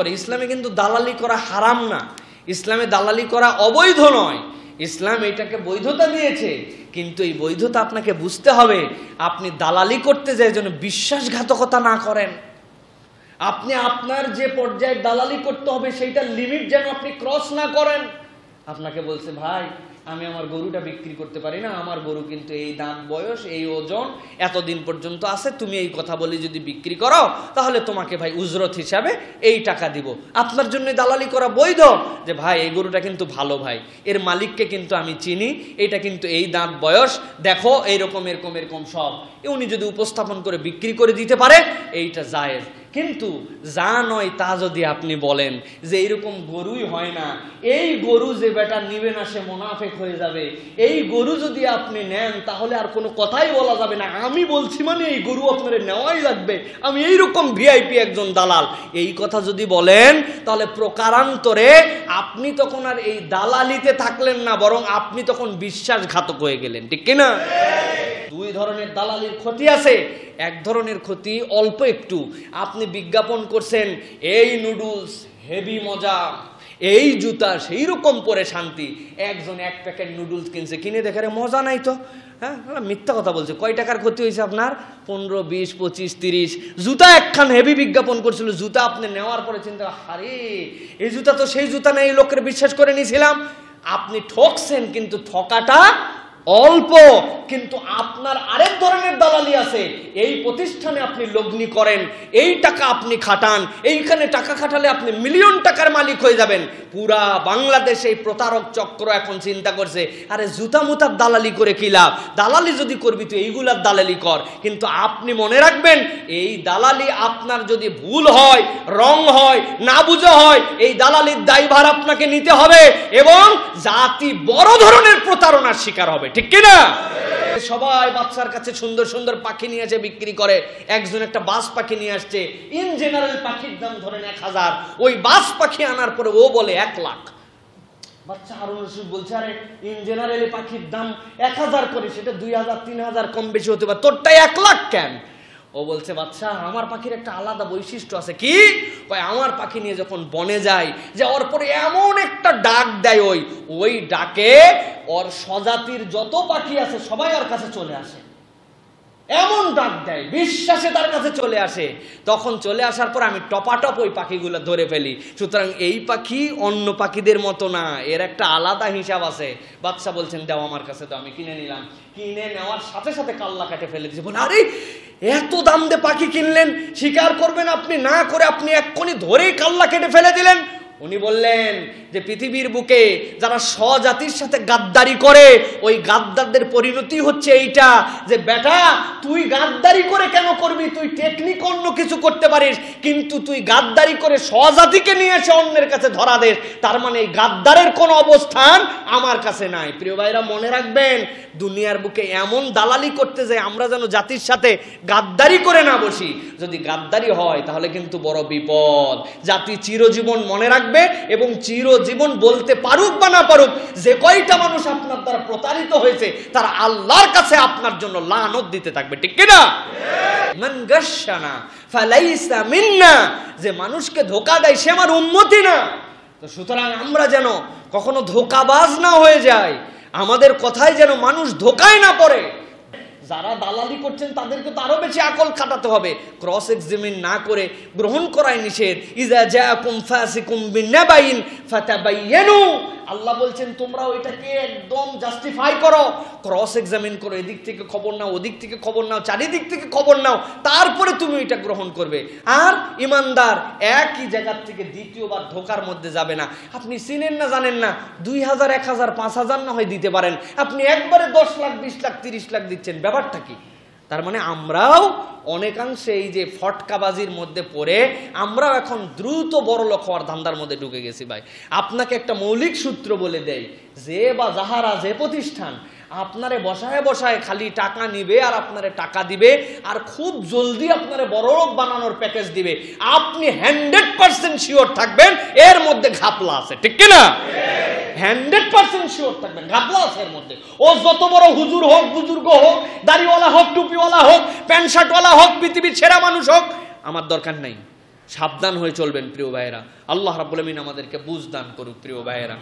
করে। ইসলামে কিন্তু দালালি করা হারাম না, ইসলামে দালালি করা অবৈধ নয়, ইসলাম এটাকে বৈধতা দিয়েছে। কিন্তু এই বৈধতা আপনাকে বুঝতে হবে, আপনি দালালি করতে যায় যেন বিশ্বাসঘাতকতা না করেন। আপনি আপনার যে পর্যায়ে দালালি করতে হবে সেইটার লিমিট যেন আপনি ক্রস না করেন। আপনাকে বলছে ভাই আমি আমার গরুটা বিক্রি করতে পারি না, আমার গরু কিন্তু এই দাম বয়স এই ওজন এতদিন পর্যন্ত আছে, তুমি এই কথা বলে যদি বিক্রি করো তাহলে তোমাকে ভাই উজরত হিসাবে এই টাকা দিব। আপনার জন্য দালালি করা বৈধ, যে ভাই এই গরুটা কিন্তু ভালো ভাই, এর মালিককে কিন্তু আমি চিনি, এটা কিন্তু এই দাঁত বয়স, দেখো এইরকম এরকম এরকম সব, উনি যদি উপস্থাপন করে বিক্রি করে দিতে পারে এইটা জায়েজ। কিন্তু যা নয় তা যদি আপনি বলেন যে এইরকম গরুই হয় না, এই গরু যে বেটা নিবে না সে মুনাফিক হয়ে যাবে, এই গরু যদি আপনি নেন তাহলে আর কোনো কথাই বলা যাবে না, আমি বলছি মানে এই গরু আপনার নেওয়াই লাগবে, আমি এইরকম ভিআইপি একজন দালাল, এই কথা যদি বলেন তাহলে প্রকারান্তরে আপনি তখন আর এই দালালিতে থাকলেন না, বরং আপনি তখন বিশ্বাসঘাতক হয়ে গেলেন, ঠিক কিনা? দুই ধরনের দালালির ক্ষতি আছে। এক ধরনের ক্ষতি অল্প একটু, আপনি বিজ্ঞাপন করছেন এই নুডলস হেভি মজা, এই জুতা সেই রকম পরে শান্তি, একজন এক প্যাকেট নুডলস কিনছে, কিনে দেখে মজা নাই তো, হ্যাঁ মিথ্যা কথা বলছে। কয় টাকার ক্ষতি হয়েছে আপনার? 15, 20, 25, 30। জুতা একখান হেভি বিজ্ঞাপন করছিল, জুতা আপনি নেওয়ার পরে চিন্তা, আরে এই জুতা তো সেই জুতা নেই, লোকের বিশ্বাস করে নিয়েছিলাম। আপনি ঠকছেন, কিন্তু ঠকাটা অল্প, কিন্তু আপনার আরেক ধরনের দালালি আছে। এই প্রতিষ্ঠানে আপনি লগ্নি করেন, এই টাকা আপনি খাটান, এইখানে টাকা খাটালে আপনি মিলিয়ন টাকার মালিক হয়ে যাবেন। পুরা বাংলাদেশে এই প্রতারক চক্র এখন চিন্তা করছে, আরে জুতা মুতার দালালি করে কি লাভ, দালালি যদি করবি তো এইগুলার দালালি কর। কিন্তু আপনি মনে রাখবেন, এই দালালি আপনার যদি ভুল হয়, রং হয়, না বুঝা হয়, এই দালালির দায়ভার আপনাকে নিতে হবে এবং জাতি বড় ধরনের প্রতারণার শিকার হবে, ঠিক কিনা? সবাই বাচ্চার কাছে সুন্দর সুন্দর পাখি নিয়ে এসে বিক্রি করে। একজন একটা বাস পাখি নিয়ে আসছে, ইন জেনারেল পাখির দাম ধরেন 1000, ওই বাস পাখি আনার পরে ও বলে 1 লাখ। বাচ্চা হারুন রশিদ বলছে, আরে ইন জেনারেল পাখির দাম 1000 করে, সেটা 2000 3000 কম বেশি হতে পারে, তোরটাই 1 লাখ কেন? ও বলছে বাচ্চা আমার পাখির একটা আলাদা বৈশিষ্ট্য আছে। কি? আমার পাখি নিয়ে যখন বনে যায়, যাওয়ার পরে এমন একটা ডাক দেয়, ওই ডাকে ওর স্বজাতির যত পাখি আছে সবাই ওর কাছে চলে আসে, এমন ডাক দেয়, বিশ্বাসে তার কাছে চলে আসে। তখন চলে আসার পর আমি টপাটপ ওই পাখিগুলো ধরে ফেলি। সুতরাং এই পাখি অন্য পাখিদের মতো না, এর একটা আলাদা হিসাব আছে। বাচ্চা বলছেন দাও আমার কাছে, তো আমি কিনে নিলাম। কিনে নেওয়ার সাথে সাথে কাল্লা কাটে ফেলে দিয়েছে। বলে আরে এত দাম দিয়ে পাখি কিনলেন, স্বীকার করবেন আপনি, না করে আপনি এক্ষুনি ধরেই কাল্লা কেটে ফেলে দিলেন। উনি বললেন যে পৃথিবীর বুকে যারা স্বজাতির সাথে গাদ্দারি করে, ওই গাদ্দারদের পরিণতি হচ্ছে এইটা, যে বেটা তুই গাদ্দারি করে কেন করবি, তুই টেকনিক অন্য কিছু করতে পারিস, কিন্তু তুই গাদ্দারি করে স্বজাতিকে নিয়ে এসে অন্যের কাছে ধরা দেস, তার মানে এই গাদ্দারের কোনো অবস্থান আমার কাছে নাই। প্রিয় ভাইরা মনে রাখবেন, দুনিয়ার বুকে এমন দালালি করতে যায় আমরা যেন জাতির সাথে গাদ্দারি করে না বসি। যদি গাদ্দারি হয় তাহলে কিন্তু বড় বিপদ। জাতি চিরজীবন মনে রাখবে এবং চিরজীবন বলতে পারুক বা না পারুক, যে কয়টা মানুষ আপনার দ্বারা প্রতারিত হয়েছে তারা আল্লাহর কাছে আপনার জন্য লানত দিতে থাকবে, ঠিক কিনা? মান গাশশানা ফালাইসা মিন্না, যে মানুষকে ধোঁকা দেয় সে আমার উম্মতি না। তো সুতরাং আমরা যেন কখনো ধোঁকাবাজ না হয়ে যাই, আমাদের কথায় যেন মানুষ ধোঁকায় না পড়ে। যারা দালালি করছেন তাদেরকে তো আরো বেশি আকল খাটাতে হবে। ক্রস এক্সামিন না করে গ্রহণ করাই নিষেধ। ইজা জাআকুম ফাসিকুম বিনাবাইন ফাতাবায়ানু, আল্লাহ বলছেন তোমরা ওইটাকে একদম জাস্টিফাই করো, ক্রস এক্সামিন করো, এদিক থেকে খবর নাও, ওদিক থেকে খবর নাও, চারিদিক থেকে খবর নাও, তারপরে তুমি এটা গ্রহণ করবে। আর ইমানদার একই জায়গা থেকে দ্বিতীয়বার ধোকার মধ্যে যাবে না। আপনি চিনেন না জানেন না, 2000 1000 5000 না হয় দিতে পারেন, আপনি একবারে 10 লাখ 20 লাখ 30 লাখ দিচ্ছেন, ব্যাপারটা কি? তার মানে আমরাও অনেকাংশে এই যে ফটকাবাজির মধ্যে পড়ে আমরাও এখন দ্রুত বড়লোক হওয়ার ধান্দার মধ্যে ঢুকে গেছি। ভাই আপনাকে একটা মৌলিক সূত্র বলে দেয়, যে বা যাহারা যে প্রতিষ্ঠান আপনারে বসায় বসায় খালি টাকা নিবে আর আপনারে টাকা দিবে আর খুব জলদি আপনারে বড়লোক বানানোর প্যাকেজ দিবে, আপনি 100% শিওর থাকবেন এর মধ্যে ঘাপলা আছে, ঠিক কিনা? 100% শিওর থাকবেন ঘাপলা আছে এর মধ্যে। ও যত বড় হুজুর হোক, বুজুর্গ হোক, দাড়িওয়ালা হোক, টুপিওয়ালা হোক, প্যান্ট শার্টওয়ালা হোক, পৃথিবীর সেরা মানুষ হোক, আমার দরকার নাই। সাবধান হয়ে চলবেন প্রিয় ভাইয়েরা। আল্লাহ রাব্বুল আমিন আমাদেরকে বুঝ দান করুক প্রিয় ভাইয়েরা।